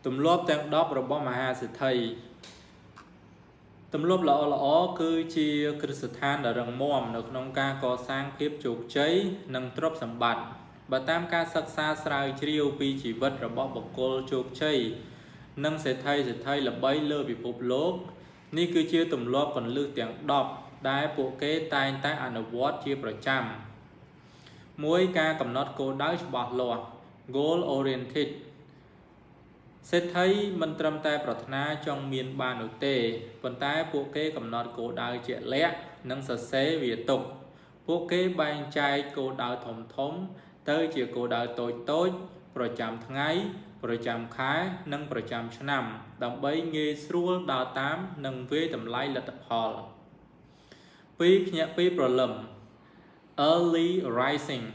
ទំលាប់ទាំង10របស់មហាសេដ្ឋីទម្លាប់ល្អគឺជាគ្រឹះស្ថានដ៏រឹងមាំនៅក្នុងការកសាងភាពជោគជ័យនិងទ្រព្យសម្បត្តិបើតាមការសិក្សាស្រាវជ្រាវពីជីវិតរបស់បុគ្គលជោគជ័យនិងសេដ្ឋីល្បីលើពិភពលោកនេះគឺជាទម្លាប់គន្លឹះទាំង10ដែលពួកគេតែងតែអនុវត្តជាប្រចាំ1ការកំណត់គោលដៅច្បាស់លាស់ goal oriented សេដ្ឋីមិនត្រឹមតែប្រាថ្នាចង់មានបាននោះទេប៉ុន្តែពួកគេកំណត់គោលដៅជាក់លាក់និងសរសេរវាទុកពួកគេបែងចែកគោលដៅធំទៅជាគោលដៅតូចប្រចាំថ្ងៃប្រចាំខែនិងប្រចាំឆ្នាំដើម្បីងាយស្រួលដើរតាមនិងវាយតម្លៃលទ្ធផល2ភ្ញាក់ពីព្រលឹម early rising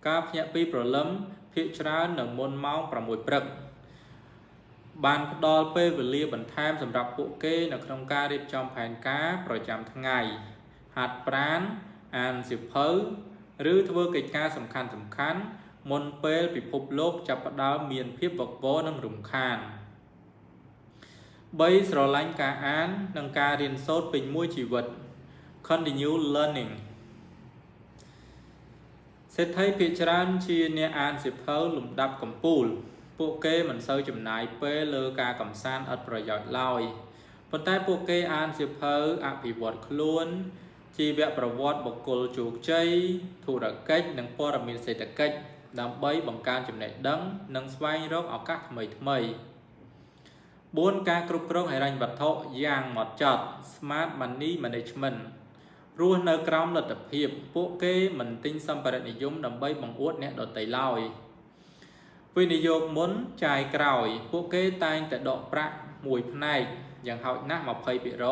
ការភ្ញាក់ពីព្រលឹមភាគច្រើននៅមុនម៉ោង6ព្រឹកបានផ្ដល់ពេលវេលាបន្ថែមសម្រាប់ពួកគេនៅក្នុងការរៀបចំផែនការប្រចាំថ្ងៃហាត់ប្រាណអានសៀវភៅឬធ្វើកិច្ចការសំខាន់មុនពេលពិភពលោកចាប់ផ្ដើមមានភាពវឹកវរនិងរំខាន3ស្រឡាញ់ការអាននិងការរៀនសូត្រពេញមួយជីវិត continue learning សេដ្ឋីភាគច្រើនជាអ្នកអានសៀវភៅលំដាប់កំពូលពួកគេមិនសូវចំណាយពេលលើការកម្សាន្តឥតប្រយោជន៍ឡើយប៉ុន្តែពួកគេអានសៀវភៅអភិវឌ្ឍខ្លួនជីវប្រវត្តិបុគ្គលជោគជ័យធុរកិច្ចនិងព័ត៌មានសេដ្ឋកិច្ចដើម្បីបង្កើនចំណេះដឹងនិងស្វែងរកឱកាសថ្មី4ការគ្រប់គ្រងហិរញ្ញវត្ថុយ៉ាងហ្មត់ចត់ Smart Money Management រស់នៅក្រោមលទ្ធភាពពួកគេមិនទិញសម្ភារៈនិយមដើម្បីបង្អួតអ្នកដទៃឡើយវិនិយោគមុនចាយក្រោយពួកគេតែងតែដកប្រាក់មួយផ្នែកយ៉ាងហោចណាស់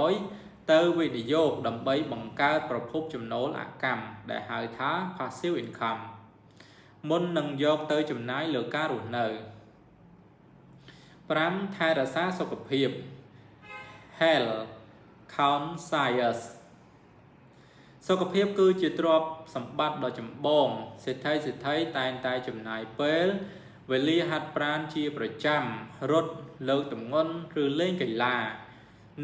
20% ទៅវិនិយោគដើម្បីបង្កើតប្រភពចំណូលអកម្មដែលហៅថា passive income មុននឹងយកទៅចំណាយលើការរស់នៅ5ថែរក្សាសុខភាព Health Conscious សុខភាពគឺជាទ្រព្យសម្បត្តិដ៏ចម្បងសេដ្ឋីតែងតែចំណាយពេលវេលាហាត់ប្រាណជាប្រចាំរត់លើកទម្ងន់ឬលេងកីឡា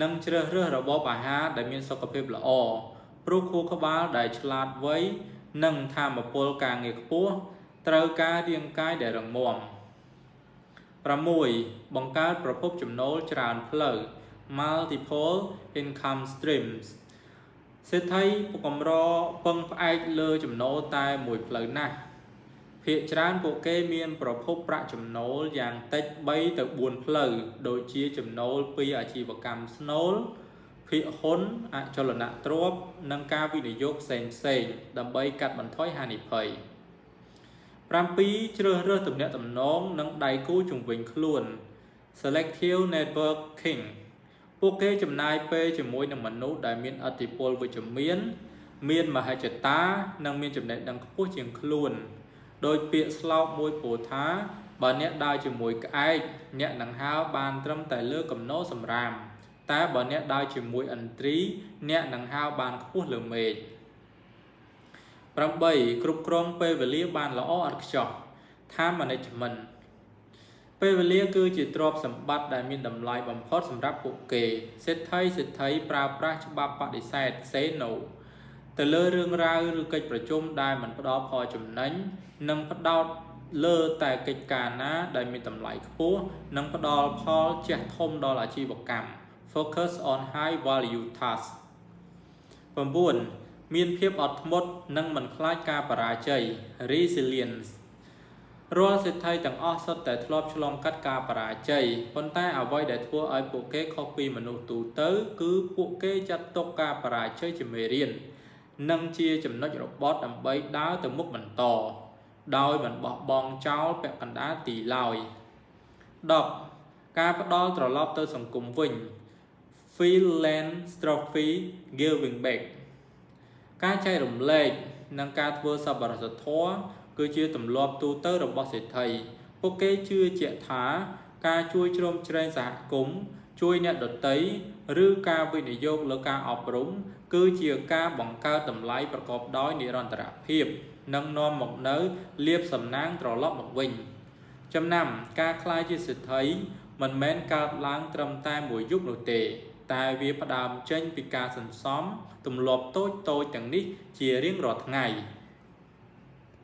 និងជ្រើសរើសរបបអាហារដែលមានសុខភាពល្អព្រោះខួរក្បាលដែលឆ្លាតវៃនិងថាមពលការងារខ្ពស់ត្រូវការរាងកាយដែលរឹងមាំ6បង្កើតប្រភពចំណូលច្រើនផ្លូវ multiple income streams សេដ្ឋីកម្រពឹងផ្អែកលើចំណូលតែមួយផ្លូវណាស់ភាគច្រើនពួកគេមានប្រភពប្រាក់ចំណូលយ៉ាងតិច3ទៅ4ផ្លូវដូចជាចំណូលពីអាជីវកម្មស្នូលភាគហ៊ុនអចលនទ្រព្យនិងការវិនិយោគផ្សេងដើម្បីកាត់បន្ថយហានិភ័យ7ជ្រើសរើសទំនាក់ទំនងនិងដៃគូជុំវិញខ្លួន Selective Networking ពួកគេចំណាយពេលជាមួយនឹងមនុស្សដែលមានឥទ្ធិពលវិជ្ជមានមហិច្ឆតានិងមានចំណេះដឹងខ្ពស់ជាងខ្លួនដោយពាក្យស្លោកមួយពោលថាបើអ្នកដើរជាមួយក្អែកអ្នកនឹងហើរបានត្រឹមតែលើគំនរសំរាមតែបើអ្នកដើរជាមួយឥន្ទ្រីអ្នកនឹងហើរបានខ្ពស់លើមេឃ8គ្រប់គ្រងពេលវេលាបានល្អឥតខ្ចោះ Time Management ពេលវេលាគឺជាទ្រព្យសម្បត្តិដែលមានតម្លៃបំផុតសម្រាប់ពួកគេសេដ្ឋីប្រើប្រាស់ច្បាប់បដិសេធ Say No ទៅលើរឿងរ៉ាវឬកិច្ចប្រជុំដែលមិនផ្ដល់ផលចំណេញនិងផ្ដោតលើតែកិច្ចការណាដែលមានតម្លៃខ្ពស់និងផ្ដល់ផលជះធំដល់អាជីវកម្ម Focus on high value tasks 9មានភាពអត់ធ្មត់និងមិនខ្លាចការបរាជ័យ Resilience រាល់សេដ្ឋីទាំងអស់សុទ្ធតែធ្លាប់ឆ្លងកាត់ការបរាជ័យប៉ុន្តែអ្វីដែលធ្វើឲ្យពួកគេខុសពីមនុស្សទូទៅគឺពួកគេចាត់ទុកការបរាជ័យជាមេរៀននិងជាចំណុចរបត់ដើម្បីដើរទៅមុខបន្តដោយមិនបោះបង់ចោលពាក់កណ្ដាលទីឡើយ10ការផ្ដល់ត្រឡប់ទៅសង្គមវិញ Philanthropy Giving Back ការចែករំលែកនិងការធ្វើសប្បុរសធម៌គឺជាទម្លាប់ទូទៅរបស់សេដ្ឋីពួកគេជឿជាក់ថាការជួយជ្រោមជ្រែងសហគមន៍ជួយអ្នកដទៃឬការវិនិយោគលើការអប់រំគឺជាការបង្កើតតម្លៃប្រកបដោយនិរន្តរភាពនិងនាំមកនូវលាភសំណាងត្រឡប់មកវិញចំណាំការក្លាយជាសេដ្ឋី មិនមែនកើតឡើងត្រឹមតែមួយយុគនោះទេតែវាផ្ដើមចេញពីការសន្សំទម្លាប់តូចៗទាំងនេះជារៀងរាល់ថ្ងៃ